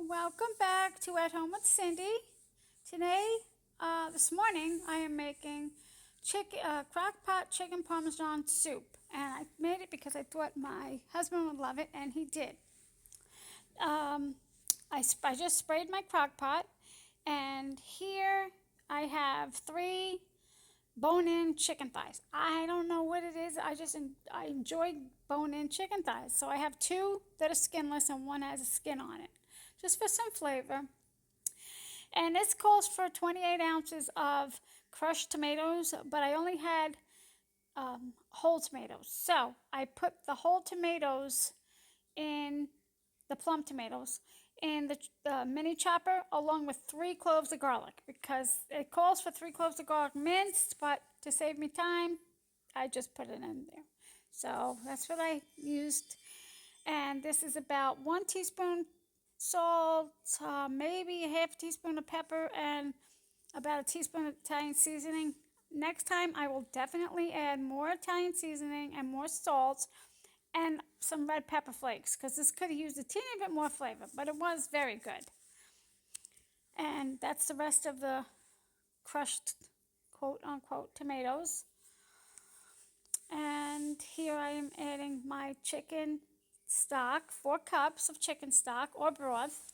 Welcome back to At Home with Cindy. Today, this morning, I am making Crockpot chicken Parmesan soup. And I made it because I thought my husband would love it, and he did. Um, I just sprayed my Crockpot, and here I have 3 bone-in chicken thighs. I don't know what it is. I enjoy bone-in chicken thighs. So I have 2 that are skinless and 1 has a skin on it, just for some flavor. And this calls for 28 ounces of crushed tomatoes, but I only had whole tomatoes. So I put the whole tomatoes in the plum tomatoes in the mini chopper along with 3 cloves of garlic, because it calls for 3 cloves of garlic minced, but to save me time, I just put it in there. So that's what I used. And this is about 1 teaspoon salt, maybe a half teaspoon of pepper, and about a teaspoon of Italian seasoning. Next time I will definitely add more Italian seasoning and more salt and some red pepper flakes, because this could have used a teeny bit more flavor, but it was very good. And that's the rest of the crushed quote unquote tomatoes. And here I am adding my chicken stock, 4 cups of chicken stock or broth.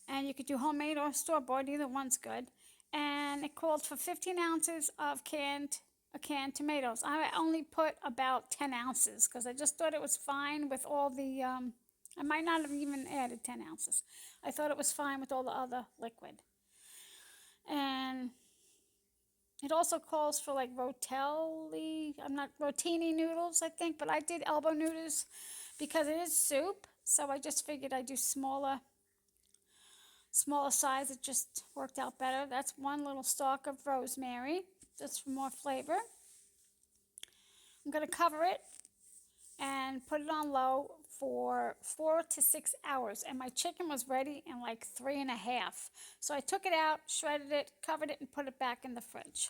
And you could do homemade or store-bought, either one's good. And it called for 15 ounces of canned tomatoes. I only put about 10 ounces because I just thought it was fine with all the, I might not have even added 10 ounces. I thought it was fine with all the other liquid. And it also calls for like rotini noodles, I think, but I did elbow noodles because it is soup. So I just figured I'd do smaller size. It just worked out better. That's 1 little stalk of rosemary, just for more flavor. I'm going to cover it and put it on low for 4 to 6 hours. And my chicken was ready in like 3.5. So I took it out, shredded it, covered it, and put it back in the fridge.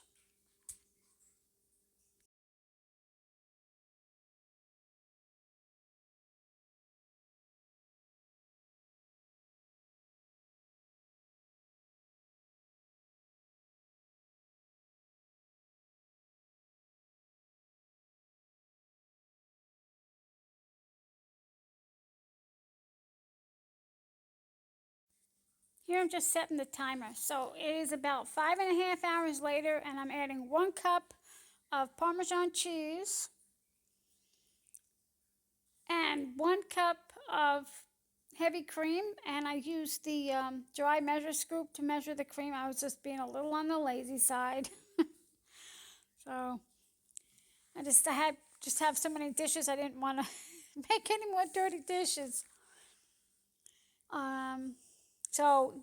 Here I'm just setting the timer. So it is about 5.5 hours later, and I'm adding 1 cup of Parmesan cheese and 1 cup of heavy cream. And I used the dry measure scoop to measure the cream. I was just being a little on the lazy side. So I had just have so many dishes. I didn't want to make any more dirty dishes. So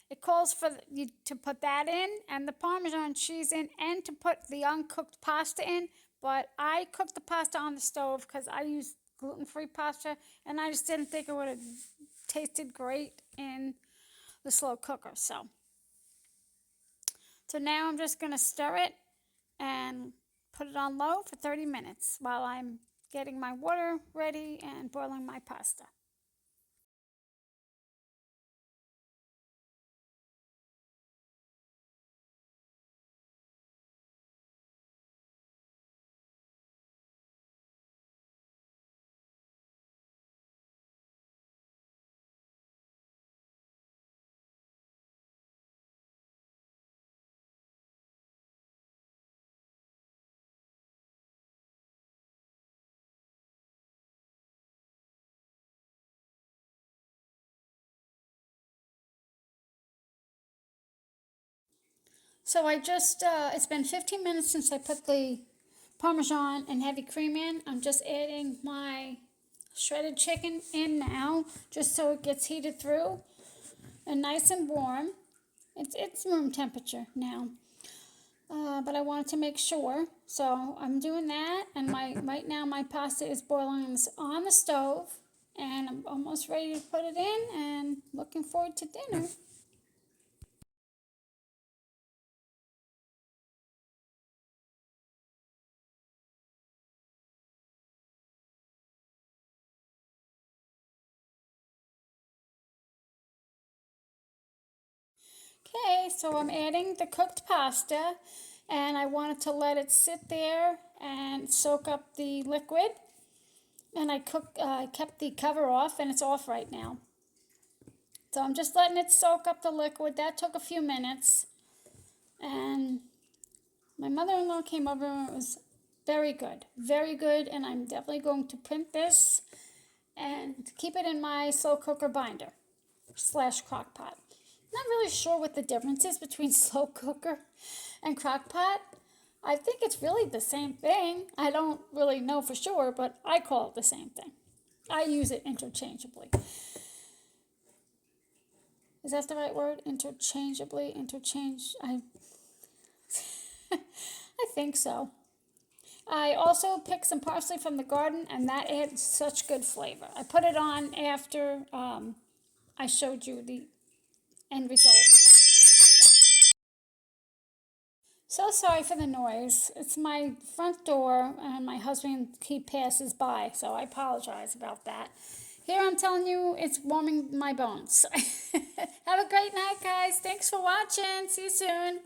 it calls for you to put that in and the Parmesan cheese in, and to put the uncooked pasta in. But I cooked the pasta on the stove because I use gluten-free pasta, and I just didn't think it would have tasted great in the slow cooker. So now I'm just going to stir it and put it on low for 30 minutes while I'm getting my water ready and boiling my pasta. So it's been 15 minutes since I put the Parmesan and heavy cream in. I'm just adding my shredded chicken in now, just so it gets heated through and nice and warm. It's room temperature now, but I wanted to make sure. So I'm doing that, and right now my pasta is boiling on the stove, and I'm almost ready to put it in and looking forward to dinner. Okay, so I'm adding the cooked pasta, and I wanted to let it sit there and soak up the liquid. And I kept the cover off, and it's off right now. So I'm just letting it soak up the liquid. That took a few minutes, and my mother-in-law came over, and it was very good. And I'm definitely going to print this and keep it in my slow cooker binder slash crock pot. Not really sure what the difference is between slow cooker and crock pot. I think it's really the same thing. I don't really know for sure, but I call it the same thing. I use it interchangeably. Is that the right word? Interchangeably? I think so. I also picked some parsley from the garden, and that adds such good flavor. I put it on after I showed you the end result. So sorry for the noise. It's my front door, and my husband, he passes by, so I apologize about that. Here I'm telling you, it's warming my bones. Have a great night, guys. Thanks for watching. See you soon.